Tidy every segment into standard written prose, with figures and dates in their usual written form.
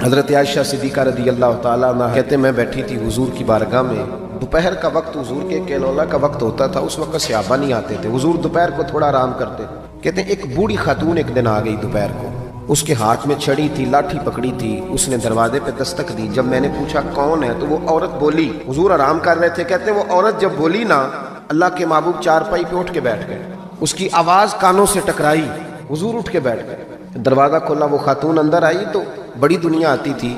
حضرت عائشہ صدیقہ رضی اللہ تعالیٰ عنہ کہتے ہیں میں بیٹھی تھی حضور کی بارگاہ میں، دوپہر کا وقت حضور کے کیلولا کا وقت ہوتا تھا، اس وقت صحابہ نہیں آتے تھے، حضور دوپہر کو تھوڑا آرام کرتے تھے۔ کہتے ہیں ایک بوڑھی خاتون ایک دن آ گئی دوپہر کو، اس کے ہاتھ میں چھڑی تھی، لاٹھی پکڑی تھی، اس نے دروازے پہ دستک دی۔ جب میں نے پوچھا کون ہے تو وہ عورت بولی، حضور آرام کر رہے تھے، کہتے ہیں وہ عورت جب بولی نا، اللہ کے محبوب چارپائی پہ اٹھ کے بیٹھ گئے، اس کی آواز کانوں سے ٹکرائی، حضور اٹھ کے بیٹھ گئے۔ دروازہ کھولا، وہ خاتون اندر آئی تو بڑی دنیا آتی تھی،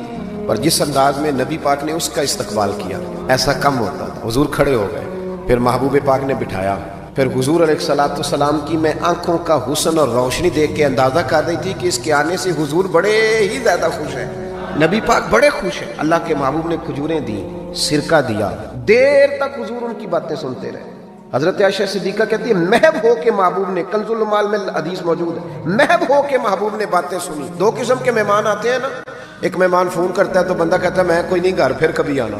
پر جس انداز میں نبی پاک نے اس کا استقبال کیا ایسا کم ہوتا تھا۔ حضور کھڑے ہو گئے، پھر محبوب پاک نے بٹھایا، پھر حضور علیہ السلام کی میں آنکھوں کا حسن اور روشنی دیکھ کے اندازہ کر رہی تھی کہ اس کے آنے سے حضور بڑے ہی زیادہ خوش ہیں، نبی پاک بڑے خوش ہیں۔ اللہ کے محبوب نے کھجوریں دی، سرکہ دیا، دیر تک حضور ان کی باتیں سنتے رہے۔ حضرت عائشہ صدیقہ کہتی ہے محب ہو کے محبوب نے، کنز المال میں حدیث موجود ہے، محب ہو کے محبوب نے باتیں سنی۔ دو قسم کے مہمان آتے ہیں نا، ایک مہمان فون کرتا ہے تو بندہ کہتا ہے میں کوئی نہیں گھر، پھر کبھی آنا،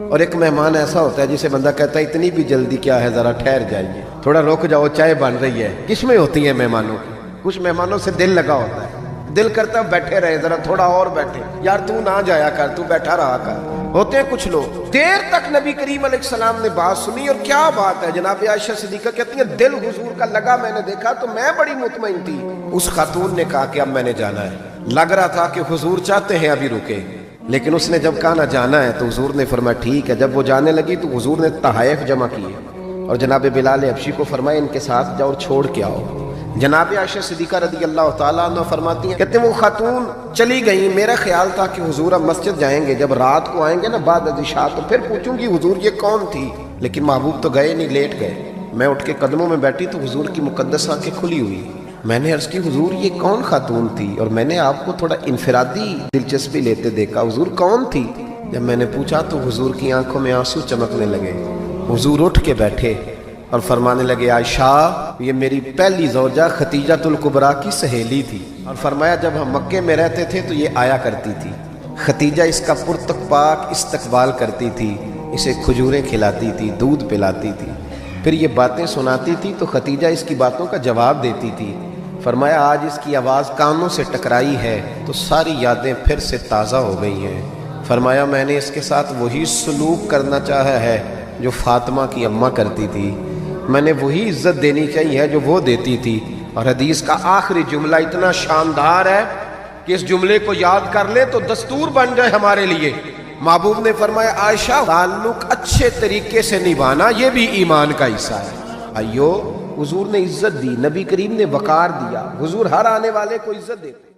اور ایک مہمان ایسا ہوتا ہے جسے بندہ کہتا ہے اتنی بھی جلدی کیا ہے، ذرا ٹھہر جائیے، تھوڑا رک جاؤ، چائے بن رہی ہے۔ کس میں ہوتی ہیں مہمانوں کی؟ کچھ مہمانوں سے دل لگا ہوتا ہے، دل کرتا ہے بیٹھے رہے، ذرا تھوڑا اور بیٹھے، یار تو نہ جایا کر، تو بیٹھا رہا کر۔ ہوتے ہیں کچھ لوگ، دیر تک نبی کریم علیہ السلام نے بات سنی، اور کیا بات ہے، جناب عائشہ صدیقہ کہتی ہیں دل حضور کا لگا، میں نے دیکھا تو میں بڑی مطمئن تھی۔ اس خاتون نے کہا کہ اب میں نے جانا ہے، لگ رہا تھا کہ حضور چاہتے ہیں ابھی رکے، لیکن اس نے جب کہا نہ جانا ہے تو حضور نے فرمایا ٹھیک ہے۔ جب وہ جانے لگی تو حضور نے تحائف جمع کیے اور جناب بلال حبشی کو فرمایا ان کے ساتھ جاؤ اور چھوڑ کے آؤ۔ جناب عائشہ صدیقہ رضی اللہ تعالیٰ عنہ فرماتی ہیں، کہتے ہیں وہ خاتون چلی گئیں، میرا خیال تھا کہ حضور اب مسجد جائیں گے، جب رات کو آئیں گے نا بعد از عشاء تو پھر پوچھوں گی حضور یہ کون تھی، لیکن محبوب تو گئے نہیں، لیٹ گئے۔ میں اٹھ کے قدموں میں بیٹھی تو حضور کی مقدس آنکھیں کھلی ہوئی، میں نے عرض کی حضور یہ کون خاتون تھی، اور میں نے آپ کو تھوڑا انفرادی دلچسپی لیتے دیکھا، حضور کون تھی؟ جب میں نے پوچھا تو حضور کی آنکھوں میں آنسو چمکنے لگے، حضور اٹھ کے بیٹھے اور فرمانے لگے عائشہ یہ میری پہلی زوجہ خدیجۃ الکبریٰ کی سہیلی تھی، اور فرمایا جب ہم مکے میں رہتے تھے تو یہ آیا کرتی تھی، خدیجہ اس کا پرتپاک استقبال کرتی تھی، اسے کھجوریں کھلاتی تھی، دودھ پلاتی تھی، پھر یہ باتیں سناتی تھی تو خدیجہ اس کی باتوں کا جواب دیتی تھی۔ فرمایا آج اس کی آواز کانوں سے ٹکرائی ہے تو ساری یادیں پھر سے تازہ ہو گئی ہیں۔ فرمایا میں نے اس کے ساتھ وہی سلوک کرنا چاہا ہے جو فاطمہ کی اماں کرتی تھی، میں نے وہی عزت دینی چاہیے جو وہ دیتی تھی۔ اور حدیث کا آخری جملہ اتنا شاندار ہے کہ اس جملے کو یاد کر لیں تو دستور بن جائے ہمارے لیے۔ محبوب نے فرمایا عائشہ تعلق اچھے طریقے سے نبھانا یہ بھی ایمان کا حصہ ہے۔ حضور نے عزت دی، نبی کریم نے وقار دیا، حضور ہر آنے والے کو عزت دیتے۔